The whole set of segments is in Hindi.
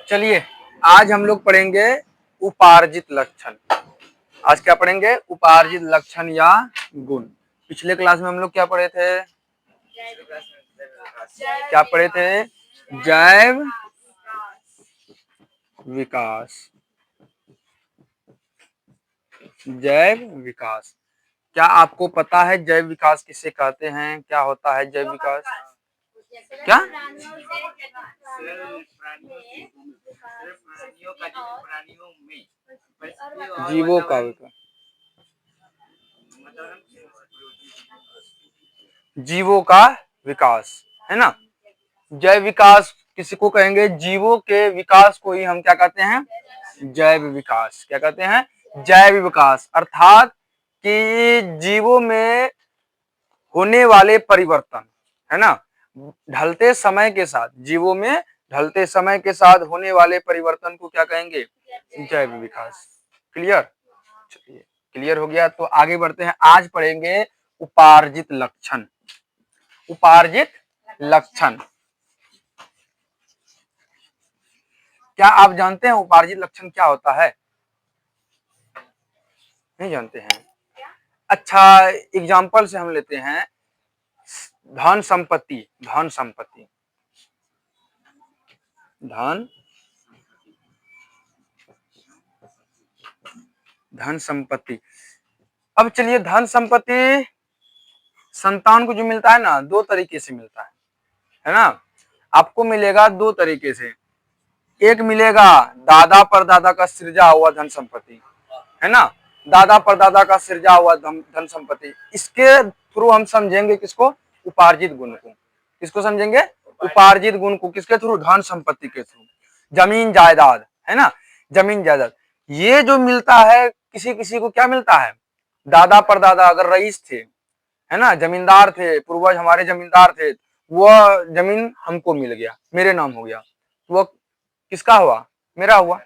चलिए आज हम लोग पढ़ेंगे उपार्जित लक्षण। आज क्या पढ़ेंगे? उपार्जित लक्षण या गुण। पिछले क्लास में हम लोग क्या पढ़े थे? क्या पढ़े थे? जैव विकास। जैव विकास। क्या आपको पता है जैव विकास किसे कहते हैं? क्या होता है जैव विकास? क्या? जीवों का विकास। जीवों का विकास है ना। जैव विकास किसी को कहेंगे? जीवों के विकास को ही हम क्या कहते हैं? जैव विकास। क्या कहते हैं? जैव विकास। अर्थात कि जीवों में होने वाले परिवर्तन, है ना, ढलते समय के साथ, जीवों में ढलते समय के साथ होने वाले परिवर्तन को क्या कहेंगे? जैव विकास। क्लियर? चलिए क्लियर हो गया तो आगे बढ़ते हैं। आज पढ़ेंगे उपार्जित लक्षण। उपार्जित लक्षण। क्या आप जानते हैं उपार्जित लक्षण क्या होता है? नहीं जानते हैं? अच्छा, एग्जाम्पल से हम लेते हैं धन संपत्ति। धन संपत्ति। धन धन संपत्ति। अब चलिए, धन संपत्ति संतान को जो मिलता है ना, दो तरीके से मिलता है ना। आपको मिलेगा दो तरीके से। एक मिलेगा दादा परदादा का सृजा हुआ धन संपत्ति, है ना। दादा परदादा का सृजा हुआ धन संपत्ति। इसके थ्रू हम समझेंगे किसको? उपार्जित गुण को। किसको समझेंगे? उपार्जित गुण को। किसके थ्रू? धन संपत्ति के थ्रू। जमीन जायदाद, है ना, जमीन जायदाद। ये जो मिलता है किसी किसी को, क्या मिलता है? दादा परदादा अगर रईस थे, है ना, जमींदार थे, पूर्वज हमारे जमींदार थे, वह जमीन हमको मिल गया, मेरे नाम हो गया, वो किसका हुआ? मेरा हुआ।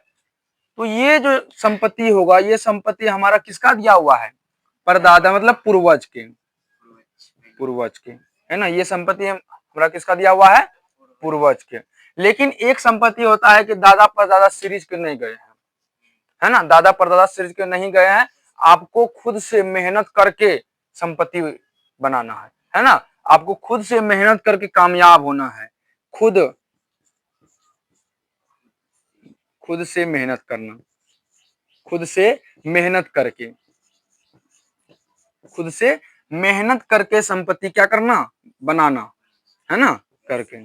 तो ये जो संपत्ति होगा, ये संपत्ति हमारा किसका दिया हुआ है? परदादा मतलब पूर्वज के। पूर्वज के, है ना। ये संपत्ति हमारा किसका दिया हुआ है? पूर्वज के। लेकिन एक संपत्ति होता है कि दादा परदादा सीरीज के नहीं गए हैं, है ना। दादा परदादा सीरीज के नहीं गए हैं। आपको खुद से मेहनत करके संपत्ति बनाना है ना। आपको खुद से मेहनत करके कामयाब होना है। खुद से मेहनत करना। खुद से मेहनत करके, खुद से मेहनत करके संपत्ति क्या करना? बनाना, है ना, करके।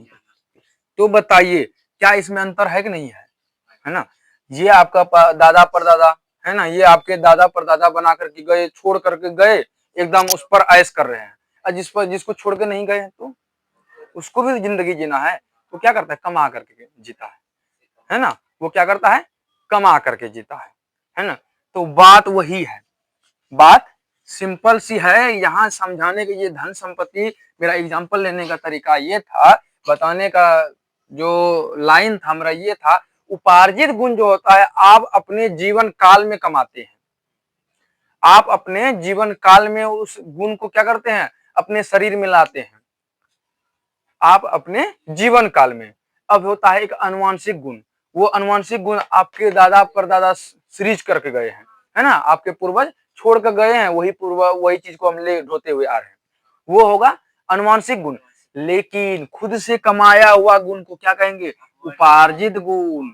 तो बताइए क्या इसमें अंतर है कि नहीं है ना। ये आपका दादा परदादा, है ना, ये आपके दादा परदादा बना करके गए, छोड़ करके गए, एकदम उस पर ऐश कर रहे हैं। और जिसको छोड़ के नहीं गए हैं तो उसको भी जिंदगी जीना है। तो क्या करता है? कमा करके जीता है ना। वो क्या करता है? कमा करके जीता है ना। तो बात वही है। बात सिंपल सी है। यहाँ समझाने के, ये धन संपत्ति, मेरा एग्जांपल लेने का तरीका ये था, बताने का जो लाइन था मेरा ये था, उपार्जित गुण जो होता है आप अपने जीवन काल में कमाते हैं। आप अपने जीवन काल में उस गुण को क्या करते हैं? अपने शरीर में लाते हैं। आप अपने जीवन काल में। अब होता है एक अनुवांशिक गुण। वो अनुवांशिक गुण आपके दादा परदादा सृज करके गए हैं, है ना, आपके पूर्वज छोड़ कर गए हैं। वही चीज को हम ले ढोते हुए आ रहे हैं। वो होगा अनुवांशिक गुण। लेकिन खुद से कमाया हुआ गुण को क्या कहेंगे? उपार्जित गुण।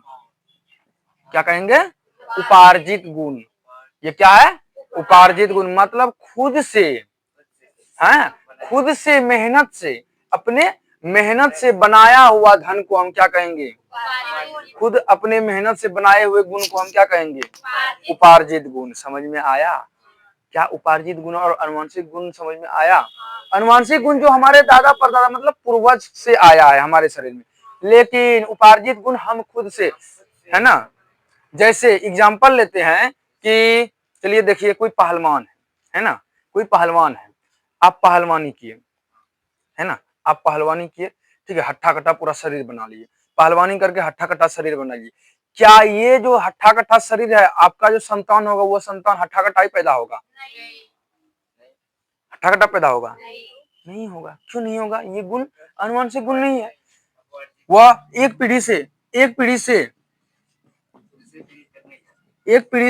क्या कहेंगे? उपार्जित गुण। ये क्या है? उपार्जित गुण। मतलब खुद से, है, खुद से मेहनत से, अपने मेहनत से बनाया हुआ धन को हम क्या कहेंगे? खुद अपने मेहनत से बनाए हुए गुण को हम क्या कहेंगे? उपार्जित गुण। समझ में आया? क्या उपार्जित गुण और अनुवांशिक गुण समझ में आया? अनुवांशिक गुण जो हमारे दादा परदादा मतलब पूर्वज से आया है हमारे शरीर में। लेकिन उपार्जित गुण हम खुद से, है ना। जैसे एग्जाम्पल लेते हैं कि चलिए देखिए, कोई पहलवान है ना, कोई पहलवान है। आप पहलवानी किए, है ना, आप पहलवानी किए, ठीक है, हट्टा कट्टा पूरा शरीर बना लिए। पहलवानी करके हट्टा कट्टा शरीर बना लिए। क्या ये जो हट्टा कट्टा शरीर है, आपका जो संतान होगा वो संतान हट्टा कट्टा ही पैदा होगा? हट्टा कट्टा पैदा होगा? नहीं होगा। क्यों नहीं होगा? ये गुण अनुवांशिक गुण नहीं है। वह एक पीढ़ी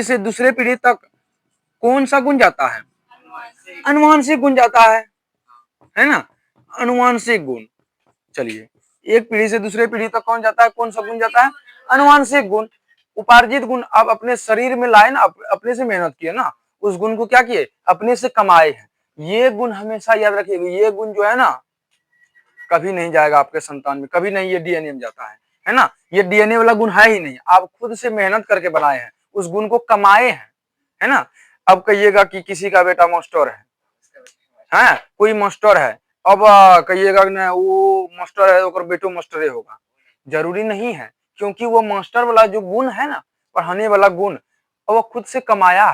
से दूसरे पीढ़ी तक कौन सा गुण जाता है? अनुवांशिक गुण जाता है ना, अनुवांशिक गुण। चलिए, एक पीढ़ी से दूसरे पीढ़ी तक कौन जाता है? कौन सा गुण जाता है? अनुवांशिक गुण। उपार्जित गुण आप अपने शरीर में लाए ना, अपने से मेहनत किए ना, उस गुण को क्या किए? अपने से कमाए हैं। ये गुण हमेशा याद रखिएगा, ये गुण जो है ना कभी नहीं जाएगा आपके संतान में, कभी नहीं ये डीएनए में जाता है ना। ये डीएनए वाला गुण है ही नहीं, आप खुद से मेहनत करके बनाए हैं, उस गुण को कमाए हैं, है ना। अब कहिएगा कि किसी का बेटा मास्टर है, कोई मास्टर है, अब कहिएगा ना वो मास्टर है तो बेटो मास्टरे होगा, जरूरी नहीं है। क्योंकि वो मास्टर वाला जो गुण है ना, पढ़ाने वाला गुण, वो खुद से कमाया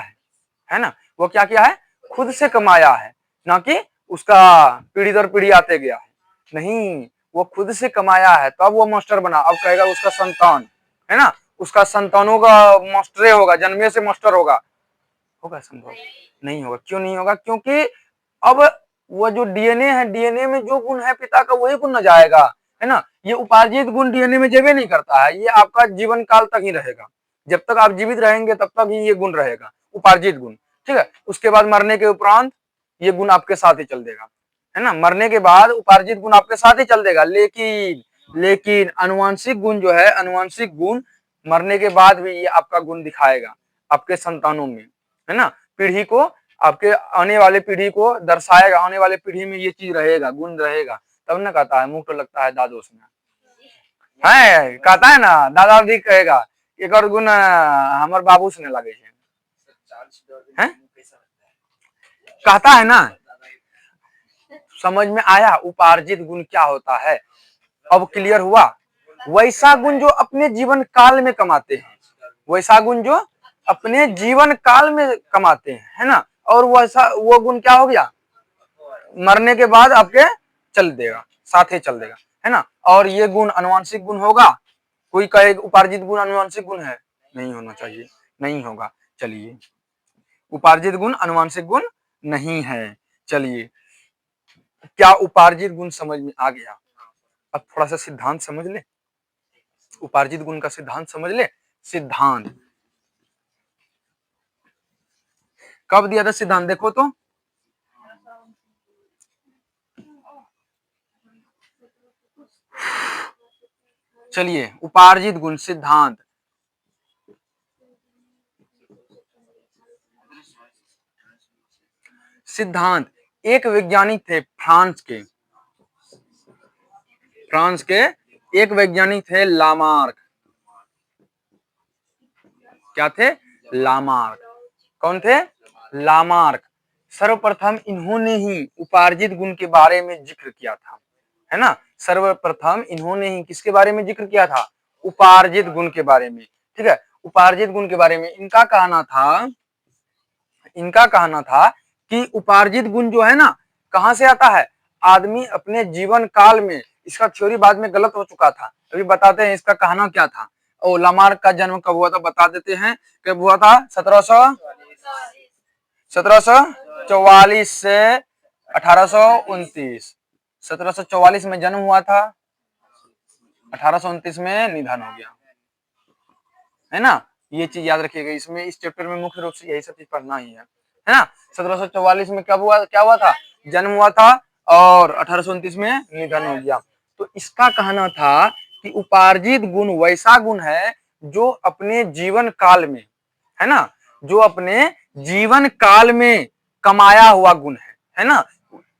है ना। वो क्या किया है? खुद से कमाया है, ना कि उसका पीढ़ी दर पीढ़ी आते गया है। नहीं, वो खुद से कमाया है तब वो मास्टर बना। अब कहेगा उसका संतान है ना, उसका संतानों का मास्टरे होगा, जन्मे से मास्टर होगा संभव नहीं होगा। क्यों नहीं होगा? क्योंकि अब वो जो डीएनए है, डीएनए में जो गुण है पिता का वही गुण न जाएगा, है ना। ये उपार्जित गुण डीएनए में जेबे नहीं करता है, ये आपका जीवन काल तक ही रहेगा। जब तक आप जीवित रहेंगे तब तक ही ये गुण रहेगा, उपार्जित गुण। ठीक है, उसके बाद मरने के उपरांत ये गुण आपके साथ ही चल देगा, है ना। मरने के बाद उपार्जित गुण आपके साथ ही चल देगा। लेकिन अनुवांशिक गुण जो है, अनुवांशिक गुण मरने के बाद भी ये आपका गुण दिखाएगा आपके संतानों में, है ना। पीढ़ी को, आपके आने वाले पीढ़ी को दर्शाएगा, आने वाले पीढ़ी में ये चीज रहेगा, गुण रहेगा। तब ना कहता है मुंह तो लगता है दादोस में है, कहता है ना दादा भी कहेगा एक और गुण हमार बाबू से लगे है, कहता है ना। समझ में आया उपार्जित गुण क्या होता है? अब क्लियर हुआ। वैसा गुण जो अपने जीवन काल में कमाते हैं, वैसा गुण जो अपने जीवन काल में कमाते हैं, है ना। और वैसा वो गुण क्या हो गया? मरने के बाद आपके चल देगा, साथ ही चल देगा, है ना। और ये गुण अनुवांशिक गुण होगा? कोई कहे उपार्जित गुण अनुवांशिक गुण है, नहीं होना चाहिए, नहीं होगा। चलिए, उपार्जित गुण अनुवांशिक गुण नहीं है। चलिए, क्या उपार्जित गुण समझ में आ गया? अब थोड़ा सा सिद्धांत समझ ले, उपार्जित गुण का सिद्धांत समझ ले। सिद्धांत कब दिया था सिद्धांत? देखो तो, चलिए उपार्जित गुण सिद्धांत। सिद्धांत एक वैज्ञानिक थे फ्रांस के एक वैज्ञानिक थे लामार्क। क्या थे? लामार्क। कौन थे? लामार्क। सर्वप्रथम इन्होंने ही उपार्जित गुण के बारे में जिक्र किया था, है ना। सर्वप्रथम इन्होंने ही किसके बारे में जिक्र किया था? उपार्जित गुण के बारे में। ठीक है, उपार्जित गुण के बारे में इनका कहना था कि उपार्जित गुण जो है ना, कहां से आता है? आदमी अपने जीवन काल में, इसका थ्योरी बाद में गलत हो चुका था, अभी बताते हैं इसका कहना क्या था। और लामार्क का जन्म कब हुआ था बता देते हैं। कब हुआ था? 1744 से 1829। 1744 में जन्म हुआ था, 1829 में निधन हो गया, है ना। ये चीज याद रखिएगा, इसमें इस चैप्टर में मुख्य रूप से यही सब चीज पढ़ना ही है ना। 1744 में कब हुआ, क्या हुआ था? जन्म हुआ था, और 1829 में निधन हो गया। तो इसका कहना था कि उपार्जित गुण वैसा गुण है जो अपने जीवन काल में, है ना, जो अपने जीवन काल में कमाया हुआ गुण है ना।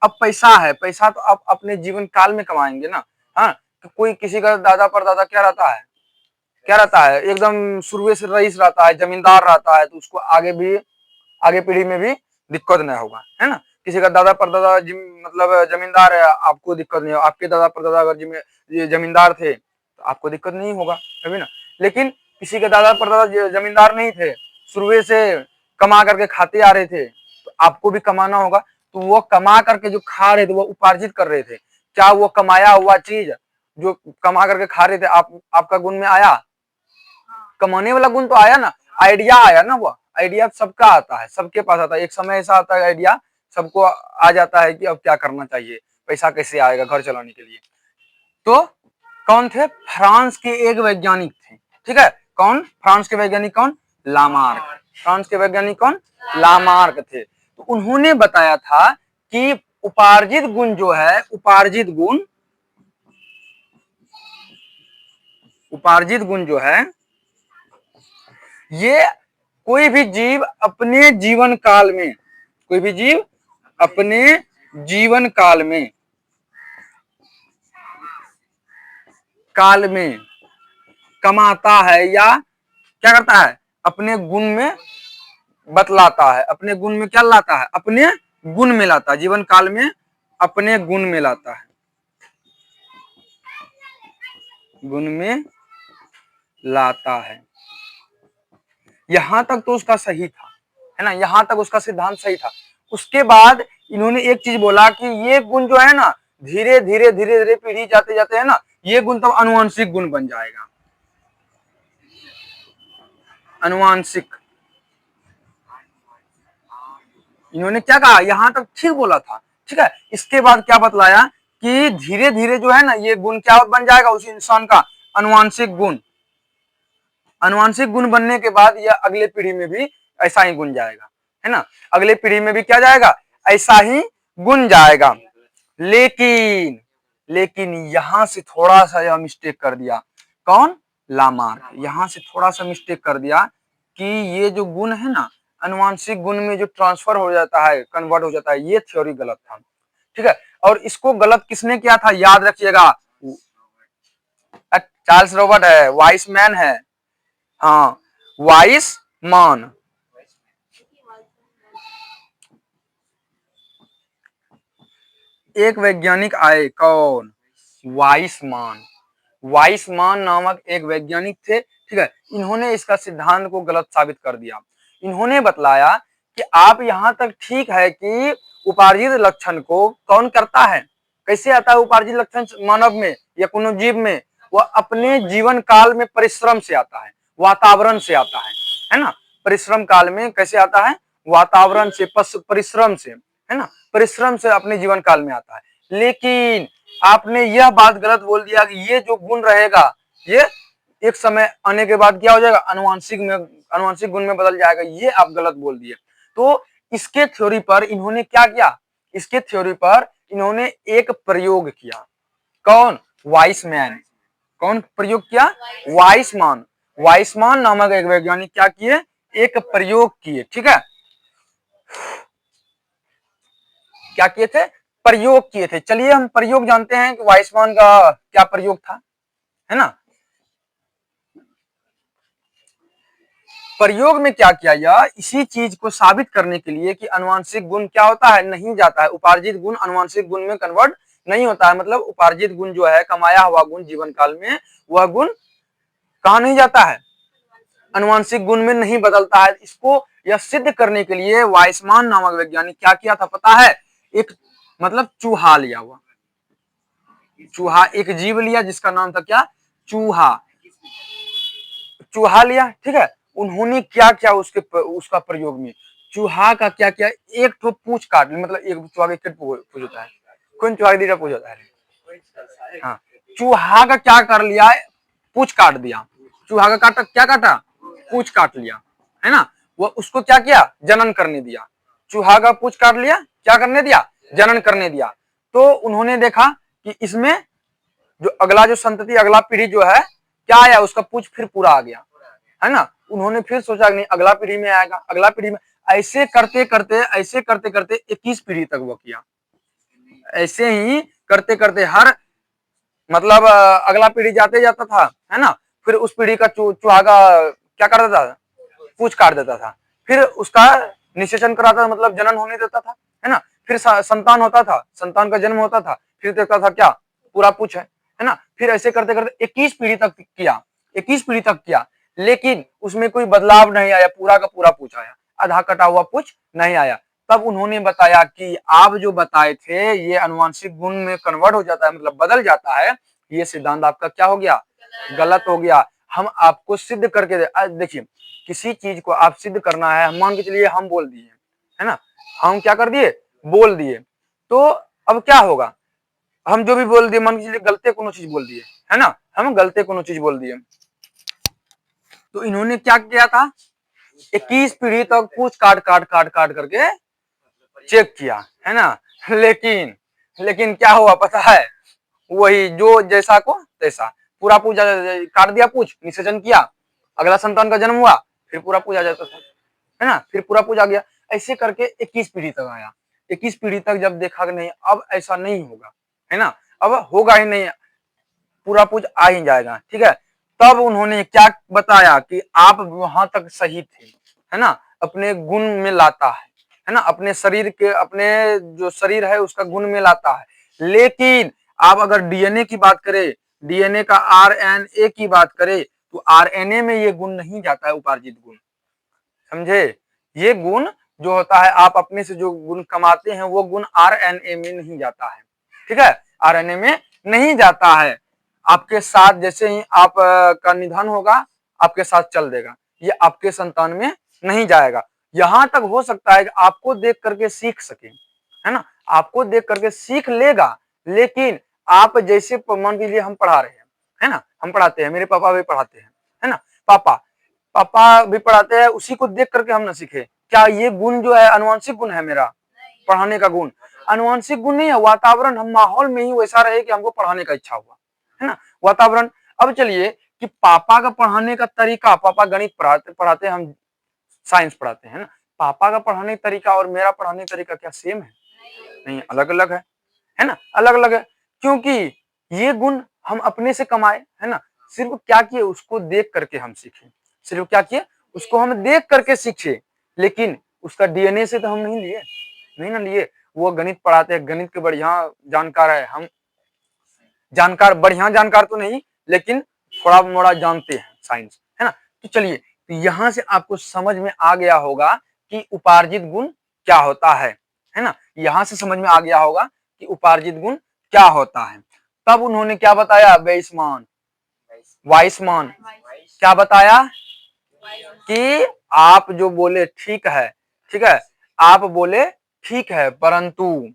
अब पैसा है, पैसा तो आप अपने जीवन काल में कमाएंगे ना। हाँ, तो कोई किसी का दादा परदादा क्या रहता है, एकदम शुरू से रईस रहता है, जमींदार रहता है, तो उसको आगे पीढ़ी में भी दिक्कत नहीं होगा, है ना। किसी का दादा परदादा मतलब जमींदार है, आपको दिक्कत नहीं होगा। आपके दादा परदादा अगर जमींदार थे तो आपको दिक्कत नहीं होगा कभी ना। लेकिन किसी के दादा परदादा जमींदार नहीं थे, शुरू से कमा करके खाते आ रहे थे, तो आपको भी कमाना होगा। तो वो कमा करके जो खा रहे थे वो उपार्जित कर रहे थे। क्या वो कमाया हुआ चीज जो कमा करके खा रहे थे आपका गुण में आया? कमाने वाला गुण तो आया ना, आइडिया आया ना। वो आइडिया सबका आता है, सबके पास आता है, एक समय ऐसा आता है आइडिया सबको आ जाता है कि अब क्या करना चाहिए। पैसा कैसे आएगा घर चलाने के लिए। तो कौन थे? फ्रांस के एक वैज्ञानिक थे, ठीक है। कौन? फ्रांस के वैज्ञानिक कौन? लामार्क। फ्रांस के वैज्ञानिक कौन? लामार्क थे। तो उन्होंने बताया था कि उपार्जित गुण जो है, उपार्जित गुण जो है, ये कोई भी जीव अपने जीवन काल में, कोई भी जीव अपने जीवन काल में कमाता है या क्या करता है? अपने गुण में बतलाता है, अपने गुण में क्या लाता है? अपने गुण में लाता है, जीवन काल में अपने गुण में लाता है, गुण में लाता है। यहां तक तो उसका सही था, है ना, यहां तक उसका सिद्धांत सही था। उसके बाद इन्होंने एक चीज बोला कि ये गुण जो है ना, धीरे धीरे पीढ़ी जाते जाते है ना, ये गुण तो अनुवांशिक गुण बन जाएगा, अनुवांशिक। इन्होंने क्या कहा? यहां तक ठीक बोला था, ठीक है। इसके बाद क्या बतलाया कि धीरे धीरे जो है ना, ये गुण क्या बन जाएगा उस इंसान का? अनुवांशिक गुण। अनुवांशिक गुण बनने के बाद यह अगले पीढ़ी में भी ऐसा ही गुण जाएगा, है ना, अगले पीढ़ी में भी क्या जाएगा? ऐसा ही गुण जाएगा। लेकिन यहां से थोड़ा सा यह मिस्टेक कर दिया। कौन? लामार्क। यहां से थोड़ा सा मिस्टेक कर दिया कि ये जो गुण है ना, अनुवांशिक गुण में जो ट्रांसफर हो जाता है, कन्वर्ट हो जाता है, ये थ्योरी गलत था, ठीक है। और इसको गलत किसने किया था? याद रखिएगा, चार्ल्स रॉबर्ट है, वाइसमैन है, हाँ, वाइसमान। एक वैज्ञानिक आए, कौन? वाइसमान। वाइसमान नामक एक वैज्ञानिक थे, ठीक है। इन्होंने इसका सिद्धांत को गलत साबित कर दिया। इन्होंने बतलाया कि आप यहां तक ठीक है कि उपार्जित लक्षण को कौन करता है? कैसे आता है उपार्जित लक्षण मानव में या कोनो जीव में? वह अपने जीवन काल में परिश्रम से आता है, वातावरण से आता है ना। परिश्रम काल में कैसे आता है? वातावरण से, परिश्रम से, है ना, परिश्रम से अपने जीवन काल में आता है। लेकिन आपने यह बात गलत बोल दिया कि ये जो गुण रहेगा, ये एक समय आने के बाद क्या हो जाएगा? अनुवांशिक गुण में बदल जाएगा। ये आप गलत बोल दिए। तो इसके थ्योरी पर इन्होंने क्या किया? इसके थ्योरी पर इन्होंने एक प्रयोग किया। कौन? वाइसमैन। कौन प्रयोग किया? वाइसमान। वाइसमान नामक एक वैज्ञानिक क्या किए? एक प्रयोग किए, ठीक है। क्या किए थे? प्रयोग किए थे। चलिए हम प्रयोग जानते हैं कि वाइसमान का क्या प्रयोग था, है ना। प्रयोग में क्या किया? यह इसी चीज को साबित करने के लिए कि अनुवांशिक गुण क्या होता है? नहीं जाता है, उपार्जित गुण अनुवांशिक गुण में कन्वर्ट नहीं होता है। मतलब उपार्जित गुण जो है, कमाया हुआ गुण जीवन काल में, वह गुण कहा नहीं जाता है? अनुवांशिक गुण में नहीं बदलता है। इसको यह सिद्ध करने के लिए वाइसमान नामक वैज्ञानिक क्या किया था पता है? एक मतलब चूहा लिया हुआ, चूहा, एक जीव लिया जिसका नाम था क्या? चूहा। चूहा लिया, ठीक है। उन्होंने क्या किया उसका प्रयोग में? चूहा का क्या किया? एक तो पूंछ काट, मतलब एक चूहा का पूछ होता है, कौन चूहा का पूछ होता है, हाँ, चूहा का क्या कर लिया? पूंछ काट दिया। चूहा का काटा, क्या काटा? पूंछ काट लिया, है ना। वो उसको क्या किया? जनन करने दिया। चूहा का पूंछ काट लिया, क्या करने दिया? जनन करने दिया। तो उन्होंने देखा कि इसमें जो अगला जो संतति, अगला पीढ़ी जो है, क्या आया? उसका पूंछ फिर पूरा आ गया, है ना। उन्होंने फिर सोचा नहीं अगला पीढ़ी में आएगा, अगला पीढ़ी में, ऐसे करते करते 21 पीढ़ी तक वो किया। ऐसे ही करते करते हर मतलब अगला पीढ़ी जाते जाता था, है ना। फिर उस पीढ़ी का चूहा का क्या कर देता था? पूंछ काट देता था। फिर उसका निषेचन कराता, मतलब जनन होने देता था, है ना। फिर संतान होता था, संतान का जन्म होता था, फिर देखता था क्या? पूरा पूंछ है ना। फिर ऐसे करते करते 21 पीढ़ी तक किया, 21 पीढ़ी तक किया। लेकिन उसमें कोई बदलाव नहीं आया, पूरा का पूरा पूंछ आया, आधा कटा हुआ पूंछ नहीं आया। तब उन्होंने बताया कि आप जो बताए थे ये अनुवांशिक गुण में कन्वर्ट हो जाता है, मतलब बदल जाता है, ये सिद्धांत आपका क्या हो गया? गलत हो गया। हम आपको सिद्ध करके देखिए, किसी चीज को आप सिद्ध करना है, मान के चलिए हम बोल दिए, है ना, हम क्या कर दिए? बोल दिए। तो अब क्या होगा? हम जो भी बोल दिए, मान लीजिए गलते कोनो चीज बोल दिए, है ना, हम गलते कोनो चीज बोल दिए, तो इन्होंने क्या किया था, 21 पीढ़ी तक पूछ काट काट काट काट करके चेक किया, है ना। लेकिन लेकिन क्या हुआ पता है, वही जो जैसा को तैसा, पूरा पूजा काट दिया, पूछ निषेचन किया, अगला संतान का जन्म हुआ, फिर पूरा पूजा जाता था, है ना, फिर पूरा पूजा गया, ऐसे करके 21 पीढ़ी तक आया। 21 पीढ़ी तक जब देखा कि नहीं अब ऐसा नहीं होगा, है ना, अब होगा ही नहीं, पूरा पूज आ ही जाएगा, ठीक है, तब उन्होंने क्या बताया कि आप वहां तक सही थे, है ना, अपने गुण में लाता है ना, अपने शरीर के, अपने जो शरीर है उसका गुण में लाता है। लेकिन आप अगर डीएनए की बात करें, डीएनए का आरएनए की बात करें, तो आरएनए में ये गुण नहीं जाता है, उपार्जित गुण, समझे। ये गुण जो होता है, आप अपने से जो गुण कमाते हैं वो गुण आरएनए में नहीं जाता है, ठीक है, आरएनए में नहीं जाता है। आपके साथ जैसे ही आप का निधन होगा, आपके साथ चल देगा, ये आपके संतान में नहीं जाएगा। यहां तक हो सकता है कि आपको देख करके सीख सके, है ना, आपको देख करके सीख लेगा, लेकिन आप जैसे मान लीजिए हम पढ़ा रहे हैं, है ना, हम पढ़ाते हैं, मेरे पापा भी पढ़ाते हैं, है ना, पापा पापा भी पढ़ाते हैं, उसी को देख करके हम ना सीखे। क्या ये गुण जो है अनुवांशिक गुण है मेरा, पढ़ाने का गुण अनुवांशिक गुण नहीं है, वातावरण, हम माहौल में ही वैसा रहे कि हमको पढ़ाने का इच्छा हुआ, है ना, वातावरण। अब चलिए कि पापा का पढ़ाने का तरीका, पापा गणित पढ़ाते पढ़ाते हम साइंस पढ़ाते हैं ना, पापा का पढ़ाने का तरीका और मेरा पढ़ाने का तरीका क्या सेम है? नहीं, अलग अलग है ना, अलग अलग है, क्योंकि ये गुण हम अपने से कमाए, है ना, सिर्फ क्या किए, उसको देख करके हम सीखे, सिर्फ क्या किए, उसको हम देख करके सीखे, लेकिन उसका डीएनए से तो हम नहीं लिए, नहीं ना लिए। वो गणित पढ़ाते हैं, गणित के बढ़िया जानकार है, हम जानकार, बढ़िया जानकार तो नहीं, लेकिन थोड़ा मोड़ा जानते हैं साइंस, है ना। तो चलिए, तो यहां से आपको समझ में आ गया होगा कि उपार्जित गुण क्या होता है ना, यहां से समझ में आ गया होगा कि उपार्जित गुण क्या होता है। तब उन्होंने क्या बताया, वेइसमान, वाइसमान क्या बताया कि आप जो बोले ठीक है, ठीक है, आप बोले ठीक है, परंतु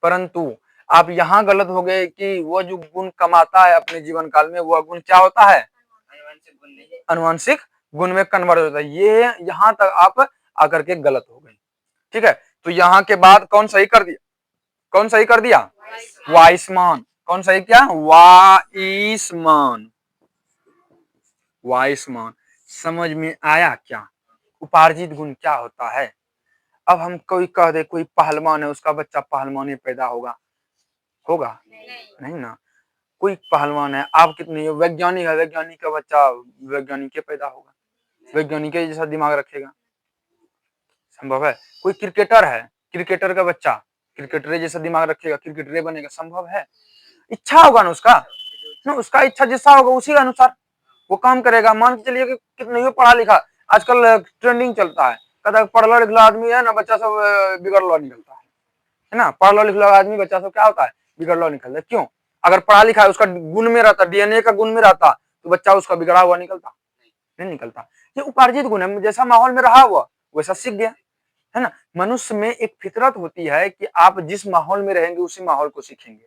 परंतु आप यहाँ गलत हो गए कि वो जो गुण कमाता है अपने जीवन काल में, वह गुण क्या होता है, अनुवांशिक गुण में कन्वर्ट होता है। ये यहाँ तक आप आकर के गलत हो गए, ठीक है। तो यहाँ के बाद कौन सही कर दिया, कौन सही कर दिया, वाइसमान, कौन सही किया, वाइसमान, वाइसमान। समझ में आया क्या उपार्जित गुण क्या होता है। अब हम कोई कह दे कोई पहलवान है, उसका बच्चा पहलवान पैदा होगा, होगा नहीं ना। कोई पहलवान है, आप कितने वैज्ञानिक है, वैज्ञानिक का बच्चा वैज्ञानिक के पैदा होगा, वैज्ञानिक जैसा दिमाग रखेगा, संभव है। कोई क्रिकेटर है, क्रिकेटर का बच्चा क्रिकेटर जैसा दिमाग रखेगा, क्रिकेटर बनेगा, संभव है। इच्छा होगा ना उसका, ना उसका इच्छा जैसा होगा उसी के अनुसार वो काम करेगा। मान के चलिए कि कितना ही पढ़ा लिखा, आजकल ट्रेंडिंग चलता है, कहता है पढ़ला लिखला आदमी है ना, बच्चा सब बिगड़ला निकलता है ना, पढ़ला लिखला आदमी बच्चा सब क्या होता है, बिगड़ला निकलता है। क्यों? अगर पढ़ा लिखा है, उसका गुण में रहता, डीएनए का गुण में रहता, तो बच्चा उसका बिगड़ा हुआ निकलता नहीं निकलता। ये उपार्जित गुण है, जैसा माहौल में रहा हुआ वैसा सीख गया, है ना। मनुष्य में एक फितरत होती है कि आप जिस माहौल में रहेंगे उसी माहौल को सीखेंगे।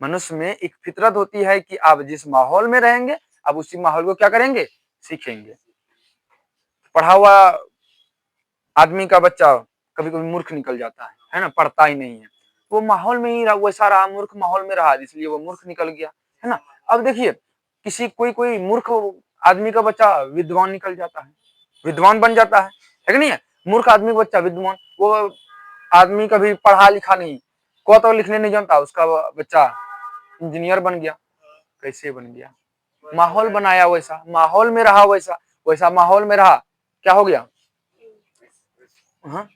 मनुष्य में एक फितरत होती है कि आप जिस माहौल में रहेंगे आप उसी माहौल को क्या करेंगे, सीखेंगे। पढ़ा हुआ आदमी का बच्चा कभी कभी मूर्ख निकल जाता है ना, पढ़ता ही नहीं है, वो माहौल में ही वैसा रहा, मूर्ख माहौल में रहा, इसलिए वो मूर्ख निकल गया, है ना। अब देखिए किसी कोई कोई मूर्ख आदमी का बच्चा विद्वान निकल जाता है, विद्वान बन जाता है कि नहीं है। मूर्ख आदमी का बच्चा विद्वान, वो आदमी कभी पढ़ा लिखा नहीं, को तो लिखने नहीं जानता, उसका बच्चा इंजीनियर बन गया। कैसे बन गया, माहौल बनाया वैसा, माहौल में रहा वैसा, वैसा माहौल में रहा, क्या हो गया, हाँ,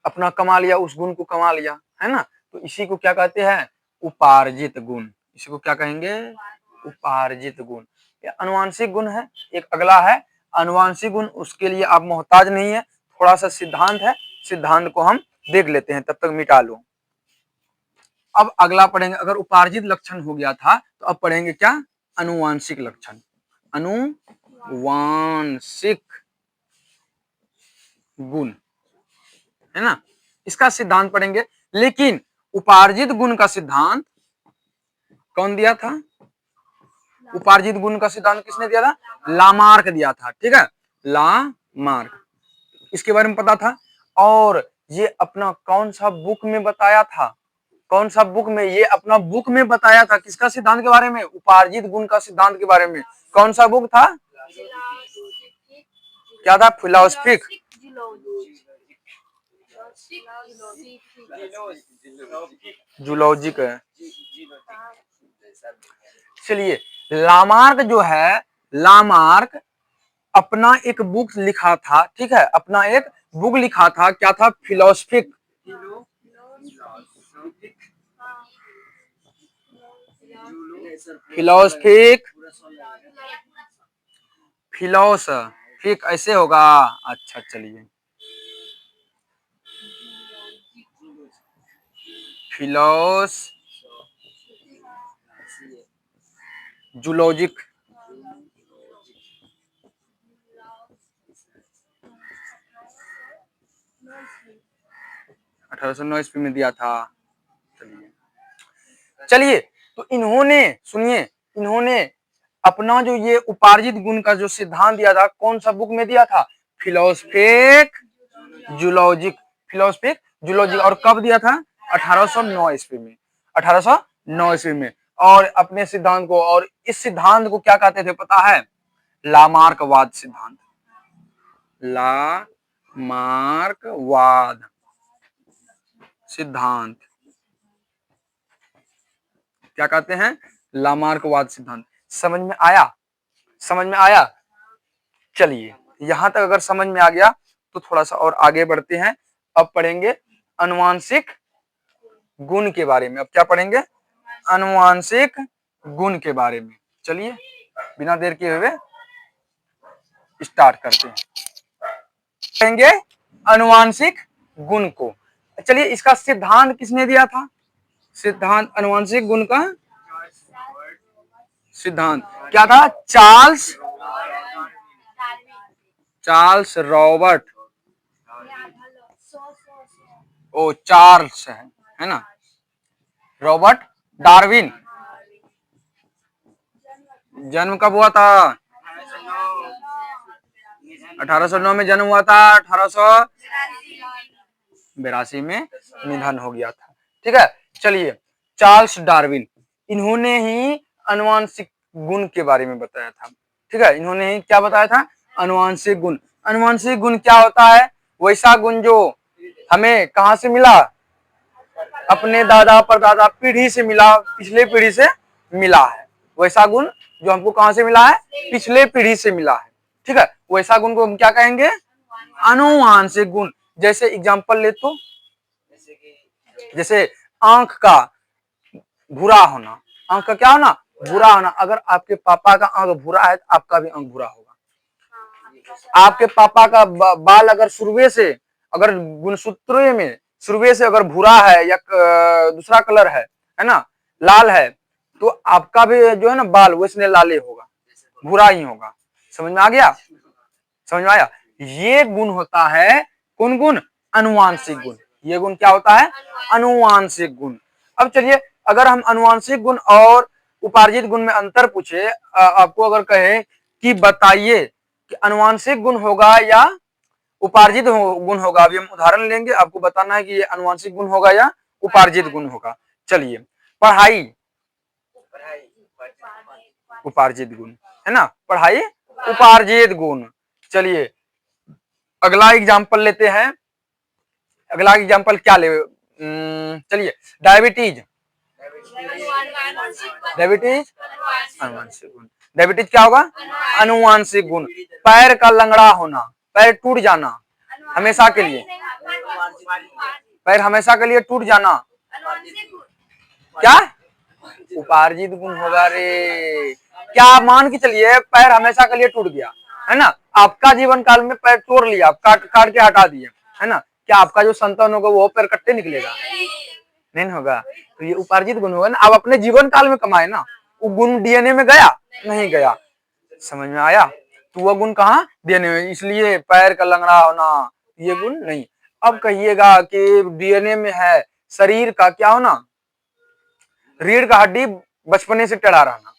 अपना कमा लिया, उस गुण को कमा लिया, है ना। तो इसी को क्या कहते हैं, उपार्जित गुण, इसी को क्या कहेंगे, उपार्जित गुण। ये अनुवांशिक गुण है। एक अगला है अनुवांशिक गुण, उसके लिए आप मोहताज नहीं है, थोड़ा सा सिद्धांत है, सिद्धांत को हम देख लेते हैं, तब तक मिटा लो। अब अगला पढ़ेंगे, अगर उपार्जित लक्षण हो गया था तो अब पढ़ेंगे क्या, अनुवांशिक लक्षण, अनुवांशिक गुण, है ना, इसका सिद्धांत पढ़ेंगे। लेकिन उपार्जित गुण का सिद्धांत कौन दिया था? उपार्जित गुण का सिद्धांत किसने दिया था? लामार्क दिया था। ठीक है, लामार्क, इसके बारे में पता था। और ये अपना कौन सा बुक में बताया था? कौन सा बुक में? ये अपना बुक में बताया था। किसका सिद्धांत के बारे में? उपार्जित गुण का सिद्धांत के बारे में। कौन सा बुक था? क्या था? फिलोसफिक जूलॉजिक है। चलिए, लामार्क जो है, लामार्क अपना एक बुक लिखा था। ठीक है, अपना एक बुक लिखा था। क्या था? फिलोसफिक, फिलोसफिक, फिलोसफिक ऐसे होगा। अच्छा चलिए, फिलोस जूलॉजिक, 1809 ईस्वी में दिया था। चलिए, तो इन्होंने, सुनिए, इन्होंने अपना जो ये उपार्जित गुण का जो सिद्धांत दिया था, कौन सा बुक में दिया था? Philosophic zoologic, philosophic zoologic. और कब दिया था? 1809 ईस्वी में, 1809 ईस्वी में। और अपने सिद्धांत को, और इस सिद्धांत को क्या कहते थे पता है? लामार्कवाद सिद्धांत, लामार्कवाद सिद्धांत क्या कहते हैं? लामार्कवाद सिद्धांत। समझ में आया? समझ में आया? चलिए, यहां तक अगर समझ में आ गया तो थोड़ा सा और आगे बढ़ते हैं। अब पढ़ेंगे अनुवांशिक गुण के बारे में। अब क्या पढ़ेंगे? अनुवांशिक गुण के बारे में। चलिए, बिना देर किए हुए स्टार्ट करते हैं। पढ़ेंगे अनुवांशिक गुण को। चलिए, इसका सिद्धांत किसने दिया था? सिद्धांत अनुवांशिक गुण का सिद्धांत क्या था? चार्ल्स रॉबर्ट, ओ चार्ल्स है ना, रॉबर्ट डार्विन। जन्म कब हुआ था? 1809 में जन्म हुआ था। 1882 में निधन हो गया था। ठीक है, चलिए, चार्ल्स डार्विन, इन्होंने ही अनुवांशिक गुण के बारे में बताया था। ठीक है, इन्होंने ही क्या बताया था? अनुवांशिक गुण। अनुवांशिक गुण क्या होता है? वैसा गुण जो हमें कहां से मिला? अपने दादा परदादा पीढ़ी से मिला, पिछले पीढ़ी से मिला है। वैसा गुण जो हमको कहां से मिला है? पिछले पीढ़ी से मिला है। ठीक है, वैसा गुण को हम क्या कहेंगे? अनुवांशिक गुण। जैसे एग्जांपल ले तो, जैसे आंख का भूरा होना, आंख का क्या होना? भूरा होना। अगर आपके पापा का आंख भूरा है तो आपका भी आंख भूरा होगा। आपके पापा का बाल अगर शुरुए से, अगर गुणसूत्र में शुरुए से अगर भूरा है या दूसरा कलर है ना, लाल है, तो आपका भी जो है ना बाल वैसने लाले होगा, भूरा ही होगा। समझ में आ गया? समझ में आया? ये गुण होता है कौन गुण? अनुवांशिक गुण। ये गुण क्या होता है? अनुवांशिक गुण। अब चलिए, अगर हम अनुवांशिक गुण और उपार्जित गुण में अंतर पूछे, आपको अगर कहे कि बताइए कि अनुवांशिक गुण होगा या उपार्जित गुण होगा, अभी हम उदाहरण लेंगे, आपको बताना है कि ये अनुवांशिक गुण होगा या उपार्जित गुण होगा। चलिए, पढ़ाई उपार्जित गुण है ना, पढ़ाई उपार्जित गुण। चलिए, अगला एग्जाम्पल लेते हैं। अगला एग्जाम्पल क्या ले? चलिए, डायबिटीज, डायबिटीज अनुवांशिक गुण। डायबिटीज क्या होगा? अनुवांशिक गुण। पैर का लंगड़ा होना, पैर टूट जाना हमेशा के लिए, पैर हमेशा के लिए टूट जाना, क्या उपार्जित गुण होगा रे? क्या मान के चलिए पैर हमेशा के लिए टूट गया है ना, आपका जीवन काल में पैर तोड़ लिया, काट काट के हटा दिए है ना, क्या आपका जो संतान होगा वो पैर कट्टे निकलेगा? नहीं होगा। तो ये उपार्जित गुण होगा ना, आप अपने जीवन काल में कमाए ना, वो गुण डीएनए में गया? नहीं गया। समझ में आया? तो वो गुण कहाँ? डीएनए में, इसलिए पैर का लंगड़ा होना ये गुण नहीं। अब कहिएगा कि डीएनए में है शरीर का क्या होना, रीढ़ का हड्डी बचपने से टेढ़ा रहना,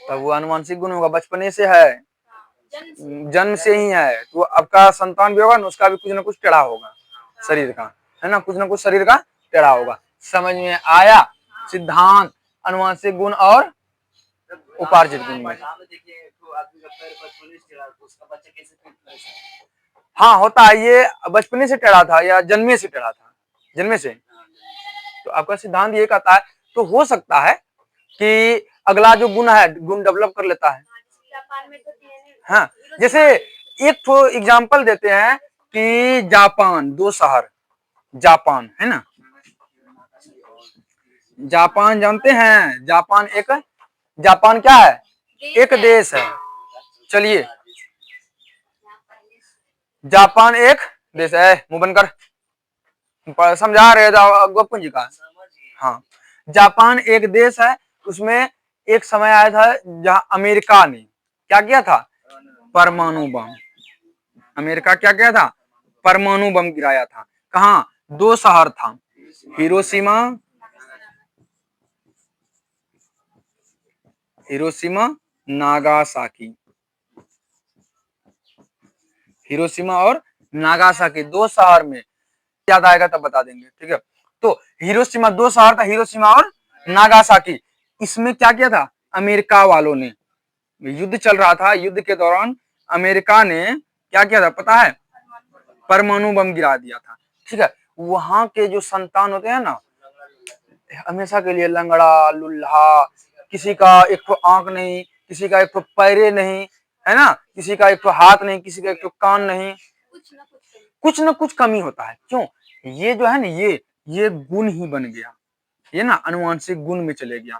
तब वो अनुवांशिक गुण होगा, बचपने से है, जन्म से ही है। तो आपका संतान भी होगा ना, उसका भी कुछ ना कुछ टेढ़ा होगा शरीर का, है ना, कुछ ना कुछ शरीर का टेढ़ा होगा। समझ में आया सिद्धांत अनुवांशिक गुण और उपार्जित गुण में? हाँ होता है, ये बचपने से टेढ़ा था या जन्मे से टेढ़ा था? जन्मे से। तो आपका सिद्धांत ये कहता है, तो हो सकता है कि अगला जो गुण है, गुण डेवलप कर लेता है। हाँ, जैसे एक तो एग्जाम्पल देते हैं कि जापान, दो शहर, जापान है ना, जापान जानते हैं, जापान एक, जापान क्या है? एक देश है। चलिए, जापान एक देश है, मुंह बंद कर, समझा रहे गोपकुंज जी का। हाँ, जापान एक देश है, उसमें एक समय आया था जहां अमेरिका ने क्या किया था? परमाणु बम। अमेरिका क्या किया था? परमाणु बम गिराया था। कहा? दो शहर था, हिरोशिमा, हिरोशिमा, नागासाकी। हिरोशिमा और नागासाकी दो शहर में, याद आएगा तब बता देंगे, ठीक है। तो हिरोशिमा, दो शहर था, हिरोशिमा और नागासाकी। इसमें क्या किया था अमेरिका वालों ने? युद्ध चल रहा था, युद्ध के दौरान अमेरिका ने क्या किया था पता है? परमाणु बम गिरा दिया था, ठीक है। वहां के जो संतान होते हैं ना, हमेशा के लिए लंगड़ा लुल्हा, किसी का एक तो आंख नहीं, किसी का एक तो पैरे नहीं, है ना, किसी का एक तो हाथ नहीं, किसी का एक तो कान नहीं, कुछ ना कुछ कमी होता है। क्यों? ये जो है ना, ये गुण ही बन गया, ये ना अनुवांशिक गुण में चले गया।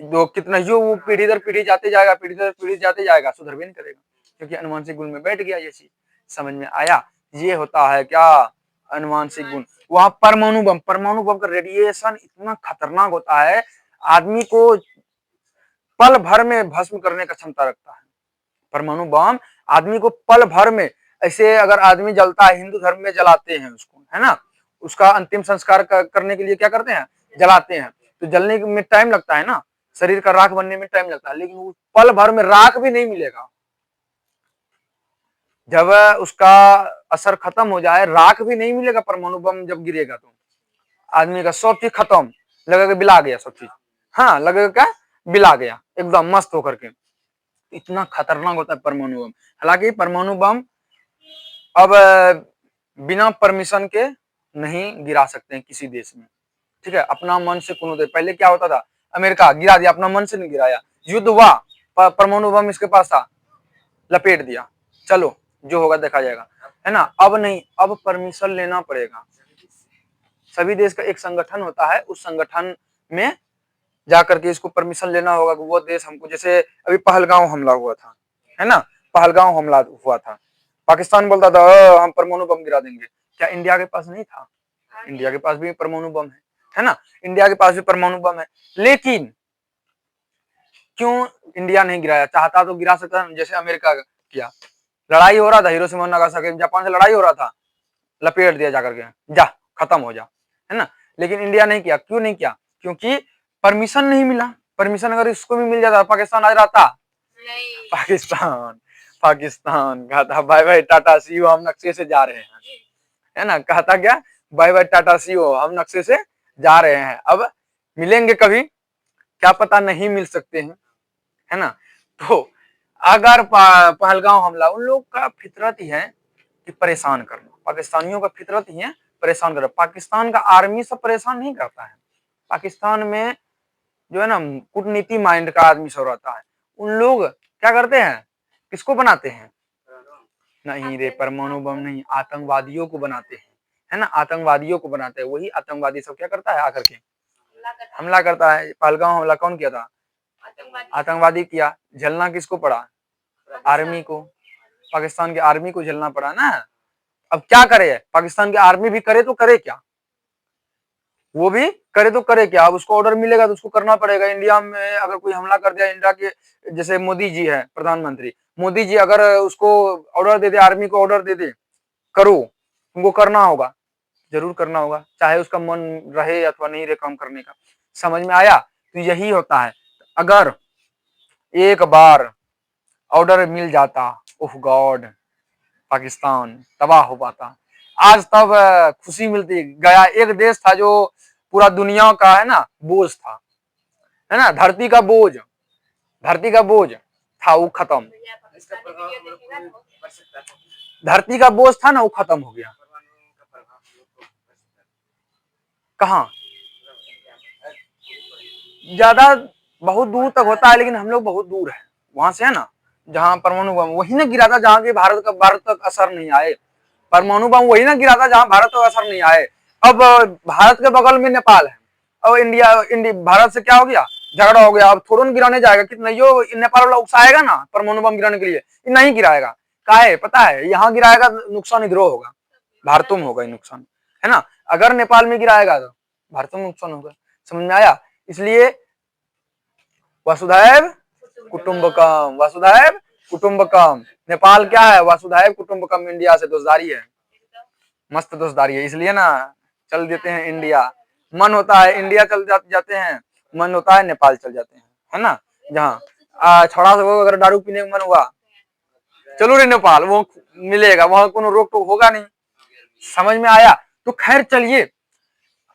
जो कितना जो वो पीढ़ी दर पीढ़ी जाते जाएगा, पीढ़ी दर पीढ़ी जाते जाएगा, सुधर भी नहीं करेगा, क्योंकि अनुवांशिक गुण में बैठ गया ये चीज। समझ में आया? ये होता है क्या? अनुवांशिक गुण। वहां परमाणु बम का रेडिएशन इतना खतरनाक होता है, आदमी को पल भर में भस्म करने का क्षमता रखता है। परमाणु बम आदमी को पल भर में, ऐसे अगर आदमी जलता है, हिंदू धर्म में जलाते हैं उसको, है ना, उसका अंतिम संस्कार करने के लिए क्या करते हैं? जलाते हैं। तो जलने में टाइम लगता है ना, शरीर का राख बनने में टाइम लगता है, लेकिन वो पल भर में राख भी नहीं मिलेगा। जब उसका असर खत्म हो जाए, राख भी नहीं मिलेगा, परमाणु बम जब गिरेगा तो आदमी का सब चीज खत्म, लगेगा बिला गया सब चीज। हाँ, लगेगा क्या? बिला गया एकदम मस्त होकर के। इतना खतरनाक होता है परमाणु बम। हालांकि परमाणु बम अब बिना परमिशन के नहीं गिरा सकते हैं किसी देश में, ठीक है। अपना मन से कोनो दे, पहले क्या होता था? अमेरिका गिरा दिया, अपना मन से नहीं गिराया, युद्ध हुआ, परमाणु बम इसके पास था, लपेट दिया, चलो जो होगा देखा जाएगा, है ना। अब नहीं, अब परमिशन लेना पड़ेगा। सभी देश का एक संगठन होता है, उस संगठन में जाकर के इसको परमिशन लेना होगा कि वो देश हमको, जैसे अभी पहलगांव हमला हुआ था, है ना, पहलगांव हमला हुआ था, पाकिस्तान बोलता था हम परमाणु बम गिरा देंगे, क्या इंडिया के पास नहीं था? इंडिया के पास भी परमाणु बम है ना, इंडिया के पास भी परमाणु बम है, लेकिन क्यों इंडिया नहीं गिराया? चाहता तो गिरा सकता था, जैसे अमेरिका किया। लड़ाई हो रहा था, हिरोशिमा नागासाकी, जापान से लड़ाई हो रहा था, लपेट दिया जाकर के, जा खत्म हो जा, है ना। लेकिन इंडिया नहीं किया, क्यों नहीं किया? क्योंकि परमिशन नहीं मिला। परमिशन अगर इसको भी मिल जाता, पाकिस्तान आज रहता? पाकिस्तान, पाकिस्तान कहता bye bye tata see you, हम नक्शे से जा रहे हैं, है ना, कहता क्या? Bye bye tata see you, हम नक्शे से जा रहे हैं। अब मिलेंगे कभी, क्या पता नहीं मिल सकते हैं, है ना। तो अगर पहलगांव हमला, उन लोग का फितरत ही है कि परेशान करना, पाकिस्तानियों का फितरत ही है परेशान करना। पाकिस्तान का आर्मी सब परेशान नहीं करता है, पाकिस्तान में जो है ना कूटनीति माइंड का आदमी सब रहता है। उन लोग क्या करते हैं? किसको बनाते हैं? नहीं रे, परमाणु बम नहीं, आतंकवादियों को बनाते हैं, है ना, आतंकवादियों को बनाते हैं। वही आतंकवादी सब क्या करता है? आकर के हमला करता है। पहलगांव हमला कौन किया था? आतंकवादी किया। झेलना किसको पड़ा? आर्मी को, पाकिस्तान के आर्मी को झेलना पड़ा ना। अब क्या करे? पाकिस्तान की आर्मी भी करे तो करे क्या? वो भी करे तो करे क्या? अब उसको ऑर्डर मिलेगा तो उसको करना पड़ेगा। इंडिया में अगर कोई हमला कर दिया, इंडिया के जैसे मोदी जी है प्रधानमंत्री, मोदी जी अगर उसको ऑर्डर दे दे, आर्मी को ऑर्डर दे दे, करो, तुमको करना होगा, जरूर करना होगा, चाहे उसका मन रहे अथवा नहीं रहे काम करने का। समझ में आया? तो यही होता है। अगर एक बार ऑर्डर मिल जाता, ओह गॉड, पाकिस्तान तबाह हो पाता। आज तब खुशी मिलती। गया एक देश था जो पूरा दुनिया का है ना बोझ था, है ना, धरती का बोझ था, वो खत्म। धरती का बोझ था ना, वो खत्म हो गया। कहाँ ज्यादा बहुत दूर तक होता है, लेकिन हम लोग बहुत दूर है वहां से, है ना, जहां परमाणु बम वही ना गिरा था जहां की भारत तक असर नहीं आए। परमाणु बम वही ना गिरा था जहां भारत तक असर नहीं आए। अब भारत के बगल में नेपाल है, और इंडिया भारत से क्या हो गया, झगड़ा हो गया। अब थोड़ा गिराने जाएगा, कितना यो नेपाल वाला उकसाएगा ना परमाणु बम गिराने के लिए, नहीं गिराएगा। काहे पता है, यहाँ गिराएगा नुकसान इधर होगा, भारतों में होगा नुकसान, है ना। अगर नेपाल में गिराएगा तो भारतों में नुकसान होगा। समझ में आया? इसलिए वसुधैव कुटुंबकम, वसुधैव कुटुंबकम। नेपाल क्या है, वसुधैव कुटुंबकम। इंडिया से दोस्तारी है, मस्त दोस्तारी है। इसलिए ना चल देते हैं इंडिया। मन होता है इंडिया चल जाते हैं, मन होता है नेपाल चल जाते हैं, है ना। जहाँ छोड़ा वो अगर दारू पीने का मन हुआ, चलो रे नेपाल, वो मिलेगा, वहां कोनो रोक टोक होगा नहीं। समझ में आया? तो खैर चलिए,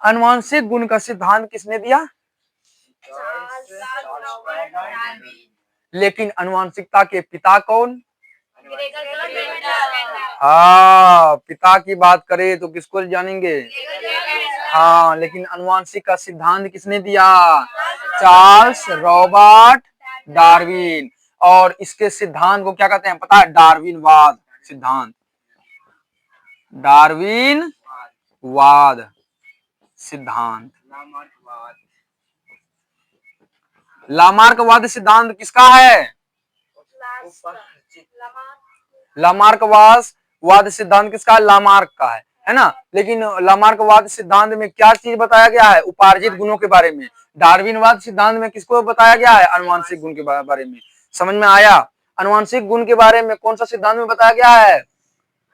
अनुवांशिक गुण का सिद्धांत किसने दिया? लेकिन अनुवांशिकता के पिता कौन? हाँ, पिता की बात करें तो किसको जानेंगे? हाँ, लेकिन अनुवांशिक का सिद्धांत किसने दिया? Charles Robert Darwin. और इसके सिद्धांत को क्या कहते हैं पता है? डार्विनवाद सिद्धांत, डार्विनवाद सिद्धांत। लामार्कवाद सिद्धांत किसका है? लामार्कवाद सिद्धांत किसका है? लामार्क का है ना। लेकिन लामार्कवाद सिद्धांत में क्या चीज बताया गया है? उपार्जित गुणों के बारे में। डार्विनवाद सिद्धांत में किसको बताया गया है? अनुवांशिक गुण के बारे में। समझ में आया? अनुवांशिक गुण के बारे में कौन सा सिद्धांत में बताया गया है?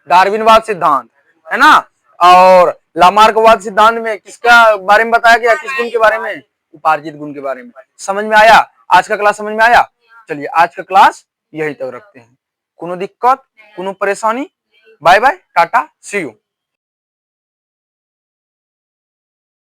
डार्विनवाद सिद्धांत, है ना। और लामार्कवाद सिद्धांत में किसका बारे में बताया गया? किस गुण के बारे में? उपार्जित गुण के बारे में। समझ में आया? आज का क्लास समझ में आया? चलिए आज का क्लास यही तक रखते हैं। कोनो दिक्कत, कोनो परेशानी? Bye bye, tata, see you.